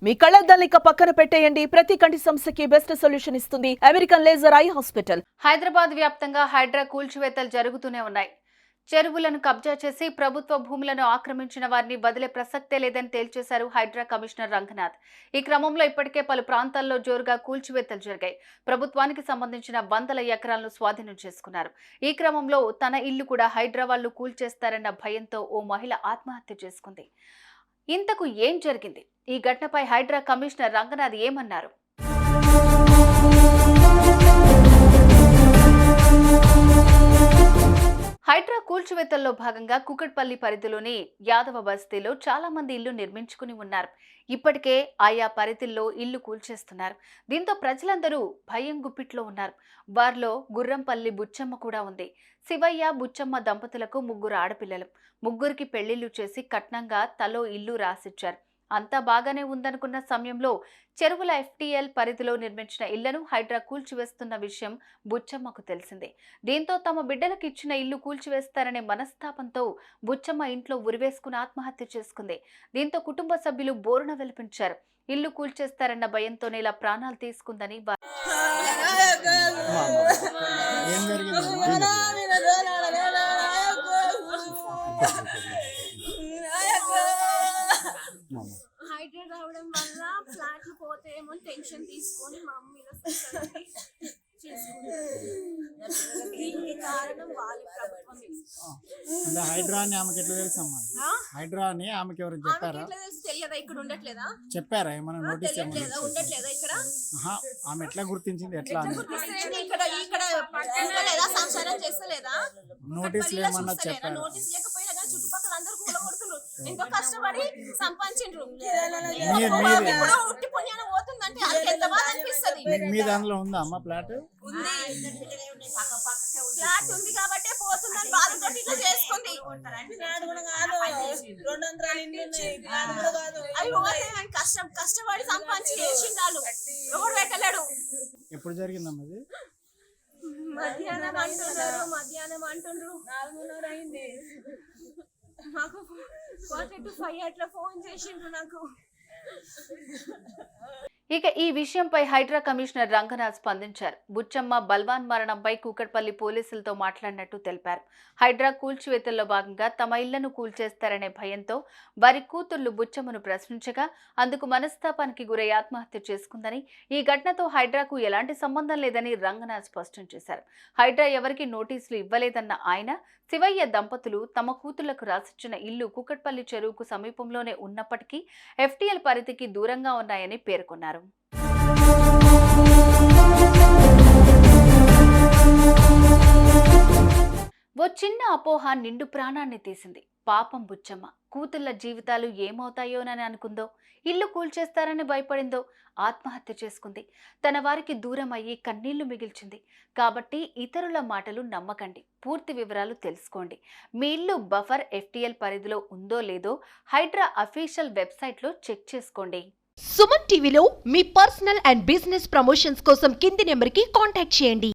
మీ కళ్ళద్దాలిక పక్కన పెట్టేయండి. ప్రతి కంటి సమస్యకి బెస్ట్ సొల్యూషన్ ఇస్తుంది American laser eye hospital. Hyderabad వ్యాప్తంగా హైడ్రా కూల్చివేతలు జరుగుతూనే ఉన్నాయి. చెరువులను కబ్జా చేసి ప్రభుత్వ భూములను ఆక్రమించిన వారిని వదిలే ప్రసక్తే లేదని తేల్చేశారు హైడ్రా కమిషనర్ రంగనాథ్. ఈ క్రమంలో ఇప్పటికే పలు ప్రాంతాల్లో జోరుగా కూల్చివేతలు జరిగాయి. ప్రభుత్వానికి సంబంధించిన వందల ఎకరాలను స్వాధీనం చేసుకున్నారు. ఈ క్రమంలో తన ఇల్లు కూడా హైడ్రా వాళ్లు కూల్చేస్తారన్న భయంతో ఓ మహిళ ఆత్మహత్య చేసుకుంది. ఇంతకు ఏం జరిగింది? ఈ ఘటనపై హైడ్రా కమిషనర్ రంగనాథ్ ఏమన్నారు? హైడ్రా కూల్చివేతల్లో భాగంగా కుకట్పల్లి పరిధిలోని యాదవ బస్తీలో చాలా మంది ఇల్లు నిర్మించుకుని ఉన్నారు. ఇప్పటికే ఆయా పరిధిల్లో ఇల్లు కూల్చేస్తున్నారు. దీంతో ప్రజలందరూ భయం గుప్పిట్లో ఉన్నారు. వారిలో గుర్రంపల్లి బుచ్చమ్మ కూడా ఉంది. శివయ్య బుచ్చమ్మ దంపతులకు 3 ఆడపిల్లలు. 3కి పెళ్లిళ్లు చేసి కట్నంగా తలో ఇల్లు రాసిచ్చారు. అంతా బాగానే ఉందనుకున్న సమయంలో చెరువుల FTL పరిధిలో నిర్మించిన ఇళ్లను హైడ్రా కూల్చివేస్తున్న విషయం బుచ్చమ్మకు తెలిసిందే. దీంతో తమ బిడ్డలకు ఇచ్చిన ఇల్లు కూల్చివేస్తారనే మనస్తాపంతో బుచ్చమ్మ ఇంట్లో ఉరివేసుకుని ఆత్మహత్య చేసుకుంది. దీంతో కుటుంబ సభ్యులు బోరున వెలిపించారు. ఇల్లు కూల్చేస్తారన్న భయంతోనే ఇలా ప్రాణాలు తీసుకుందని హైడ్రా రావడం వల్ల ఫ్లాట్లు పోతేమో టెన్షన్ తీసుకొని మా అమ్మ మీద కారణం వాళ్ళ ప్రభుత్వం. అంటే హైడ్రా అని ఆమెకి ఎట్లా తెలుసు అమ్మా? హైడ్రా అని ఆమెకి ఎవరు చెప్పారా? తెలియదా? ఇక్కడ ఉండట్లేదా? చెప్పారా ఏమైనా నోటీస్? ఉండట్లేదా ఇక్కడ? ఆమె ఎట్లా గుర్తించింది? ఎట్లా సంసారం చేస్తలేదా? నోటీస్ ఏమన్నా చెప్పారా? నోటీస్ లేకపోయినా కానీ చుట్టుపక్కల అందరూ కూలగొడుతున్నారు. ఎంతో కష్టపడి సంపాదించిండ్రు. ఉట్టి పుణ్యాన పోతుందంటే వాళ్ళకి ఎంత బాధ అనిపిస్తుంది. మీ దానిలో ఉందా అమ్మ ఫ్లాట్? ఫ్లాట్ ఉంది కాబట్టి పోతుందని బాధతో ఇట్లా చేసుకుంది. కష్టపడి సంపాదించి చేసిండాలు ఎవరు పెట్టలేడు. ఎప్పుడు జరిగిందమ్మా ఇది? మధ్యాహ్నం అంటుండ్రు 4:30 అయింది. నాకు 4:45 అట్లా ఫోన్ చేసిండ్రు నాకు. ఇక ఈ విషయంపై హైడ్రా కమిషనర్ రంగనాథ్ స్పందించారు. బుచ్చమ్మ బల్వాన్ మరణంపై కూకట్పల్లి పోలీసులతో మాట్లాడినట్టు తెలిపారు. హైడ్రా కూల్చివేతల్లో భాగంగా తమ ఇళ్లను కూల్చేస్తారనే భయంతో వారి కూతుళ్లు బుచ్చమ్మను ప్రశ్నించగా అందుకు మనస్తాపానికి గురై ఆత్మహత్య చేసుకుందని, ఈ ఘటనతో హైడ్రాకు ఎలాంటి సంబంధం లేదని రంగనాథ్ స్పష్టం చేశారు. హైడ్రా ఎవరికి నోటీసులు ఇవ్వలేదన్న ఆయన, శివయ్య దంపతులు తమ కూతుళ్లకు రాసిచ్చిన ఇల్లు కూకట్పల్లి చెరువుకు సమీపంలోనే ఉన్నప్పటికీ FTL పరిధికి దూరంగా ఉన్నాయని పేర్కొన్నారు. ఓ చిన్న అపోహ నిండు ప్రాణాన్ని తీసింది. పాపం బుచ్చమ్మ కూతుళ్ల జీవితాలు ఏమవుతాయోనని అనుకుందో, ఇల్లు కూల్చేస్తారని భయపడిందో ఆత్మహత్య చేసుకుంది. తన వారికి దూరం అయ్యి కన్నీళ్లు మిగిల్చింది. కాబట్టి ఇతరుల మాటలు నమ్మకండి. పూర్తి వివరాలు తెలుసుకోండి. మీ ఇల్లు బఫర్ FTL పరిధిలో ఉందో లేదో హైడ్రా అఫీషియల్ వెబ్సైట్లో చెక్ చేసుకోండి. సుమన్ టీవీలో మీ పర్సనల్ అండ్ బిజినెస్ ప్రమోషన్స్ కోసం కింది నెంబర్కి కాంటాక్ట్ చేయండి.